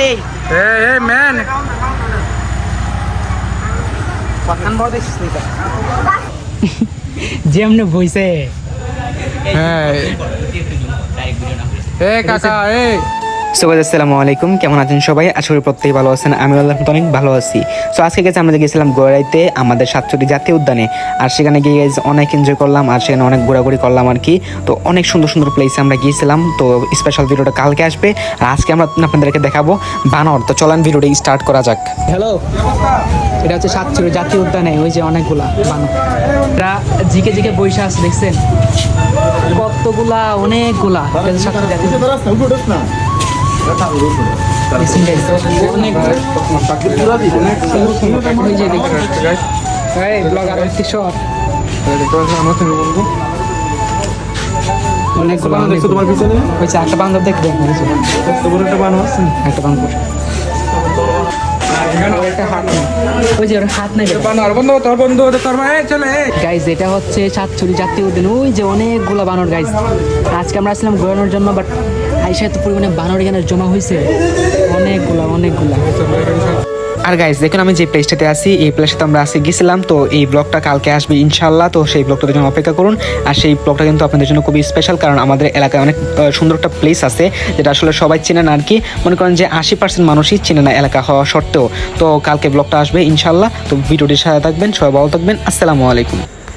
Hey man. যেমনে বইছে Hey কাকা hey. সো গাইস আসসালামু আলাইকুম, কেমন আছেন সবাই? আশা করি প্রত্যেকেই ভালো আছেন। আমি আল্লাহর মতো অনেক ভালো আছি। সো আজকে গেছে আমরা গেছিলাম গোয়ারাইতে আমাদের সাতচল্লি জাতীয় উদ্যানে। আর সেখানে গিয়ে অনেক এনজয় করলাম আর সেখানে অনেক ঘোরাঘুরি করলাম আর কি। তো অনেক সুন্দর সুন্দর প্লেসে আমরা গিয়েছিলাম। তো স্পেশাল ভিডিওটা কালকে আসবে আর আজকে আমরা আপনাদেরকে দেখাবো বানর। তো চলেন ভিডিওটা স্টার্ট করা যাক। হ্যালো, এটা হচ্ছে সাতচল্লি জাতীয় উদ্যানে, ওই যে অনেকগুলা বানর এরা জিকে জিকে বৈশা আছে, দেখছেন কতগুলা, অনেকগুলা। এটা হচ্ছে সাতচল্লি জাতীয় উদ্যান। একটা বান্ধব দেখবেন, একটা বান্ধব গাইজ, এটা হচ্ছে সাতচল্লি জাতীয় উদ্যান। ওই যে অনেকগুলা বানর গাইজ। আজকে আমরা আসলাম ঘোরানোর জন্য, বাট আইসা এত পরিমাণে বানর এখানে জমা হয়েছে, অনেকগুলা। আর গাইজ দেখুন, আমি যে প্লেসটাতে আছি এই প্লেসটাতে আমরা আজকে গেছিলাম। তো এই ব্লগটা কালকে আসবে ইনশাল্লাহ। তো সেই ব্লগটার জন্য অপেক্ষা করুন। আর সেই ব্লগটা কিন্তু আপনাদের জন্য খুবই স্পেশাল, কারণ আমাদের এলাকায় অনেক সুন্দর একটা প্লেস আছে যেটা আসলে সবাই চেনে না আর কি। মনে করেন যে 80% মানুষই চেনে না এলাকা হওয়া সত্ত্বেও। তো কালকে ব্লগটা আসবে ইনশাল্লাহ। তো ভিডিওটির সাথে থাকবেন, সবাই ভালো থাকবেন। আসসালামু আলাইকুম।